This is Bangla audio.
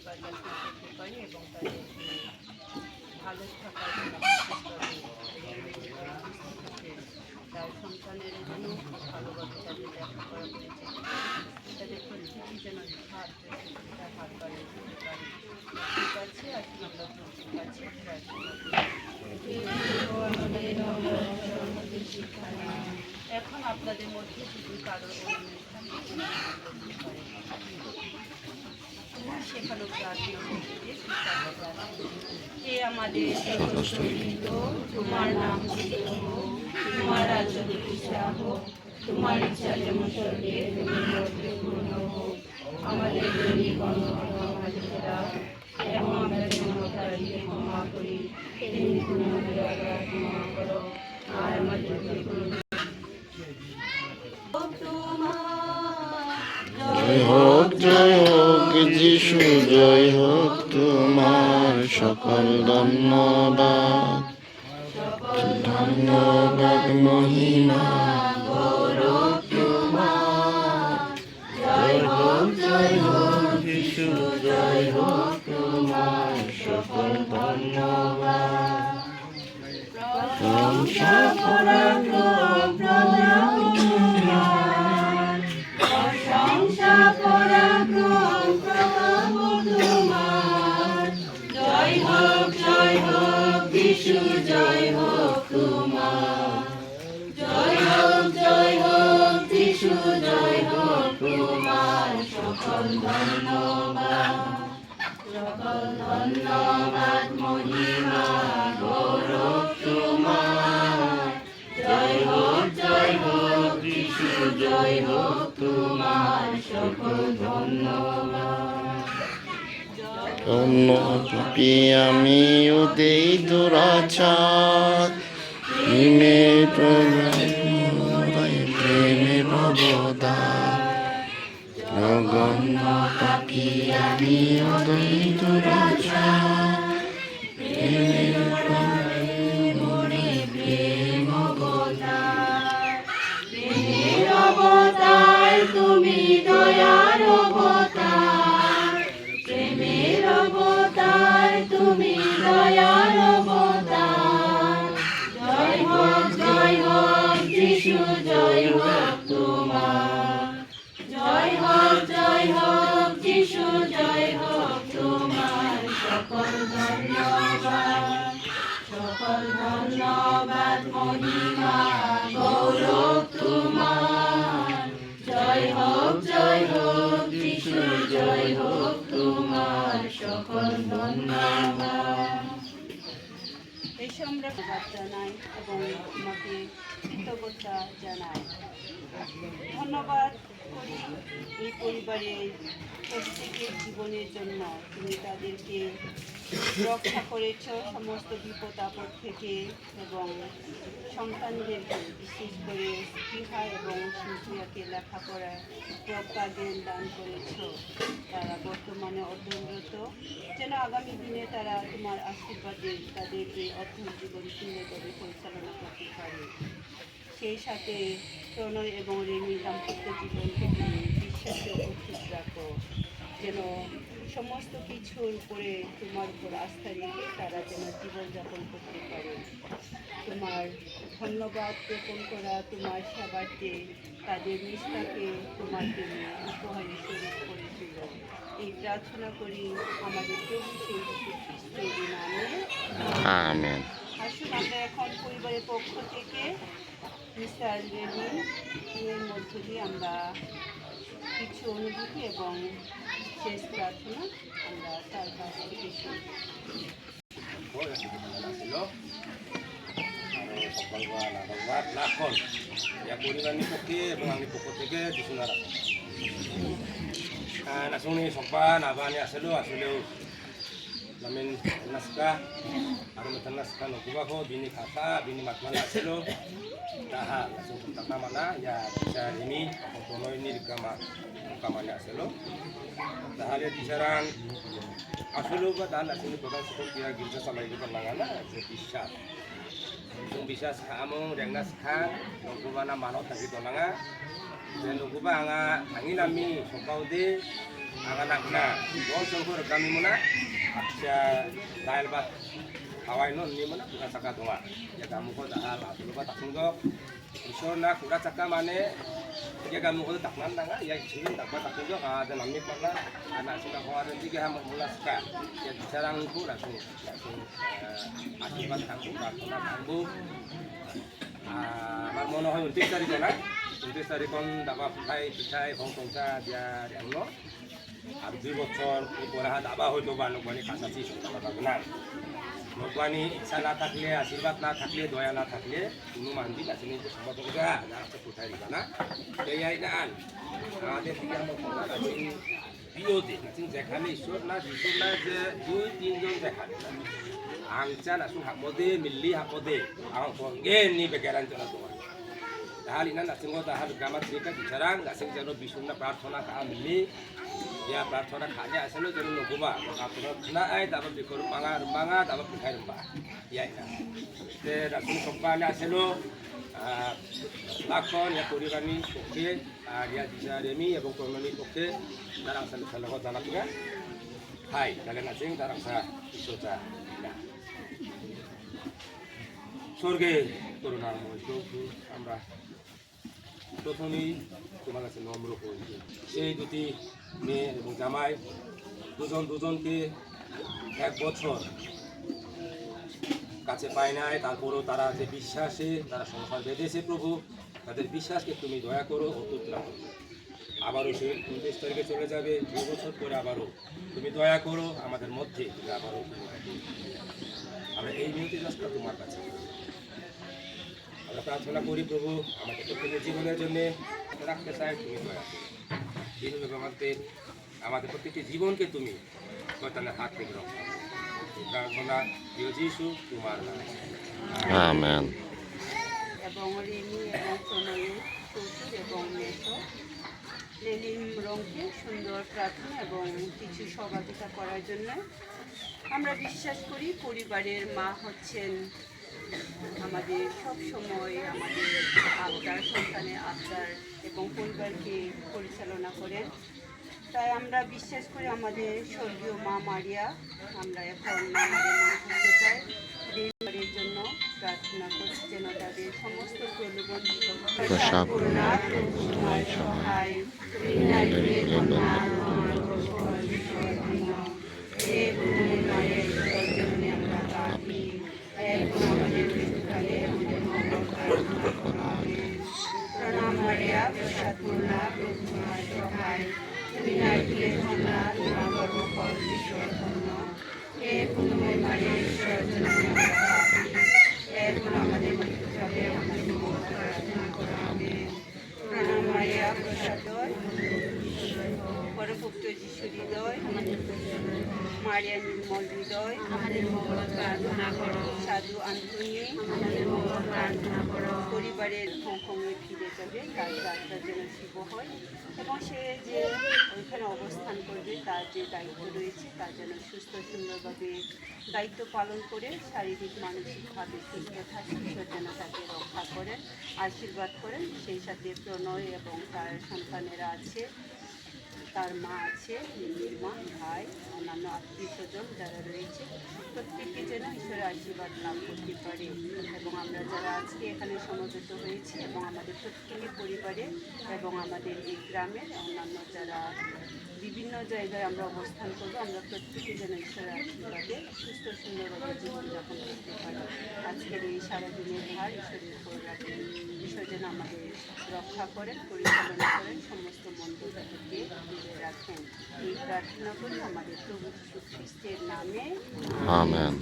কৃপা যত্ন করতে পারি এবং তাদেরকে ভালো থাকার জন্য বিশেষ করে তার সন্তানের জন্য ভালোভাবে তাদের লেখাপড়া করে যেতে পারে, তাদের প্রত্যেকেই যেন হাত বাড়িয়ে দিতে পারে। ঠিক আছে, আসুন আমরা প্রভুর কাছে প্রার্থনা করি। এখন আপনাদের মধ্যে যদি কারোর অনুমতি থাকে সেখানেও প্রার্থনা করতে দিয়ে হে আমাদের তোমার নাম তোমার রাজ্য প্রতিষ্ঠা হোক, তোমার ইচ্ছা যেমন স্বর্গে তেমনি পূর্ণ হোক। আমাদের দৈনিক অন্ন আমাদের দাও, এবং আমরা যেমন অপরাধীকে ক্ষমা করি তেমনি তুমি আমাদের অপরাধ ক্ষমা করো, আর আমাদের জয় হোক যিশু, জয় হোক তোমার, সকল ধন্যবাদ, ধন্যবাদ মহিমা গৌরব তোমার। জয় হোক যিশু, জয় হোক তোমার, সকল ধন্যবাদ, প্রশংসা পরাক্রম প্রভু তোমার, প্রশংসা পরাক্রম প্রভু তোমার। জয় হোক যিশু, জয় হোক তোমার। জয় হোক যিশু, জয় হোক তোমার, সকল ধন্যবাদ, সকল ধন্যবাদ মহিমা গৌরব তোমার। জয় হোক যিশু, জয় হোক তোমার, সকল ধন্যবাদ। আমি উদেই দুরাচার প্রেমে ভবদার, জগন্ন পাপি আমি উদয় দুরাচার প্রেম অবতার, তুমি দয়ার অবতার, প্রেমের অবতার, তুমি দয়ার অবতার। জয় হোক যিশু, জয় হোক তোমার। জয় হোক যিশু, জয় হোক তোমার, সকল ধন্যবাদ, সকল ধন্যবাদ মহিমা গৌরব তোমার। জয় হোক যিশু, জয় হোক তোমার, সকল ধন্যবাদ। এসে আমরা ধন্যবাদ জানাই এবং তোমাকে কৃতজ্ঞতা জানাই। ধন্যবাদ করি এই পরিবারের প্রত্যেকের জীবনের জন্য। তুমি তাদেরকে রক্ষা করেছ সমস্ত বিপদ আপদ থেকে, এবং সন্তানদেরকে বিশেষ করে স্পৃহা এবং শিশুয়াকে লেখাপড়ায় প্রজ্ঞা জ্ঞান দান করেছ। তারা বর্তমানে অধ্যয়নরত, যেন আগামী দিনে তারা তোমার আশীর্বাদে তাদের এই অধ্যয়ন জীবন সুন্দরভাবে পরিচালনা করতে পারে। সেই সাথে প্রণয় এবং রেমি দাম্পত্য জীবনকে তুমি বিশ্বাসে অক্ষুণ্ণ রাখো, যেন সমস্ত কিছুর উপরে তোমার উপর আস্থা রেখে তারা যেন জীবনযাপন করতে পারে। তোমার ধন্যবাদ জ্ঞাপন করা তোমার সেবাকে তাদের নিষ্ঠাকে তোমার জন্য উপহারে স্বরূপ করেছিল। এই প্রার্থনা করি আমাদের প্রভু সেই খ্রিস্টের নামে, আমেন। আসুন আমরা এখন পরিবারের পক্ষ থেকে মিস্টার রেমির মধ্য দিয়ে আমরা কিছু অনুভূতি এবং শেষ প্রার্থনা আমরা তার কাছ থেকে শুনি। পরিবারनि পক্ষে এবং আমি পক্ষ থেকে দিশুনা রাখো নাচনি সব্বা নাবানি আসলেও namin naska aron naska no kubaho bini kata bini matman aselo daha langsung pertama mana ya bisa ini kono ini kamanya aselo dahale disaran aselo ba dan aselo kodang sukuk dia gilja samai itu penangana bisa kamu dengan sekarang nunggu mana manot lagi tonanga dan nunggu ba nga angin nami sopau de anak na bol songkor kami mana aksya dahil bat kawai non ni mana kita saka doa ya kamu ko dahal aku lupa tak tunggok isor na kuda saka mane ya kamu ko tak nanda nga ya sini tak tak tunggok ada namik mana anak sila ko ada tiga ham mula saka ya sarang ku langsung akibat tangku karena tangku marmono hoy untik dari kon dapat pitai hongkongka dia diangno আর 2 বছর পরে দাবা হয়তো বা লোকবানি কাছাকাছি না লোকবানি ইচ্ছা না থাকলে আশীর্বাদ না থাকলে দয়া না থাকলে কোনো মানবি আছে নিজে সম্ভব কোথায় দিবা না এই না আমাদের দিকে আমরা বিরোধী যেখানে ঈশ্বর না যে 2-3 জন দেখাবে angca langsung hakmode milli hakmode ang ponggen ni begaran jana doa dahal ina nasing go dahal gamat rika bicarang gasing jano bisunna prarthona ka milli ya prarthona khanya asalo jano noguma apura na ai dapat dikoru manga dapat dikhai rumba ya ina te rasul kompana asalo lakon ya kuribani oke dia dijaremi ebong kormani oke darang salo dalam ya hai kalian asing darang sa isoja স্বর্গে করুণাময় প্রভু আমরা প্রথমেই তোমার কাছে নম্র করি সেই দুটি মেয়ে এবং জামাই দুজনকে 1 বছর কাছে পায় নাই তারপরও তারা যে বিশ্বাসে তারা সংসার বেঁধেছে প্রভু তাদের বিশ্বাসকে তুমি দয়া করো অটুট রাখো আবারও সে 29 তারিখে চলে যাবে 2 বছর পরে আবারও তুমি দয়া করো আমাদের মধ্যে তুমি আবারও আমরা এই মিনিটে যাচ্ছি তোমার কাছে আমরা প্রার্থনা করি প্রভু আমাদের প্রত্যেকের জীবনের জন্য রাখতে চাই তুমি দয়া করো এইভাবে আমাদের প্রত্যেকটি জীবনকে তুমি শয়তানের হাত থেকে রক্ষা করো প্রার্থনা প্রিয় যিশু তোমার নামে আমেন এবং রিমি এবং প্রণয়ী শ্বশুর এবং মেসো লেলিম রঙকে সুন্দর প্রার্থনা এবং কিছু সহযোগিতা করার জন্য আমরা বিশ্বাস করি পরিবারের মা হচ্ছেন আমাদের সব সময় আমাদের আবদার সন্তানের আবদার এবং পরিবারকে পরিচালনা করেন তাই আমরা বিশ্বাস করি আমাদের স্বর্গীয় মা মারিয়া আমরা এখন আমাদের মনোযোগতায় পরিবারের জন্য প্রার্থনা করছি যেন তাদের সমস্ত প্রলোভন সহায় প্রণাম মারিয়া প্রসাদপূর্ণা প্রভু তোমার সহায় তুমি নারীকুলে ধন্যা তোমার গর্ভফল ঈশ্বর ধন্য হে পুণ্যময় মারিয়া ঈশ্বর জননী এখন আমাদের মৃত্যুকালে আমাদের প্রার্থনা করা হবে প্রণাম মারিয়া প্রসাদয় পরমপুত্র যিশু হৃদয় মারিয়া নির্মল হৃদয় আমাদের মঙ্গল প্রার্থনা করো সাধু আন্তনি আমাদের মঙ্গল প্রার্থনা করো পরিবারের হংকংয়ে ফিরে যাবে তার যাত্রা যেন শুভ হয় এবং সে যে ওইখানে অবস্থান করবে তার যে দায়িত্ব রয়েছে তা যেন সুস্থ সুন্দরভাবে দায়িত্ব পালন করে শারীরিক মানসিকভাবে সুস্থ থাকে ঈশ্বর যেন তাকে রক্ষা করেন আশীর্বাদ করেন সেই সাথে প্রণয় এবং তার সন্তানেরা আছে তার মা আছে নিজের মা ভাই অন্যান্য আত্মীয় স্বজন যারা রয়েছে প্রত্যেককে যেন ঈশ্বরের আশীর্বাদ লাভ করতে পারে এবং আমরা যারা আজকে এখানে সমবেত হয়েছি এবং আমাদের প্রত্যেকের পরিবারে এবং আমাদের এই গ্রামের অন্যান্য যারা বিভিন্ন জায়গায় আমরা অবস্থান করবো আমরা প্রত্যেকে যেন ঈশ্বরের আশীর্বাদে সুস্থ সুন্দরভাবে জীবনযাপন করতে পারি আজকের এই সারাদিনের ভার ঈশ্বরের উপর রাখেন ঈশ্বর যেন আমাদের রক্ষা করেন পরিচালনা করেন সমস্ত মন্দির থেকে দূরে রাখেন এই প্রার্থনা করি আমাদের প্রভু যীশু খ্রিস্টের নামে আমেন।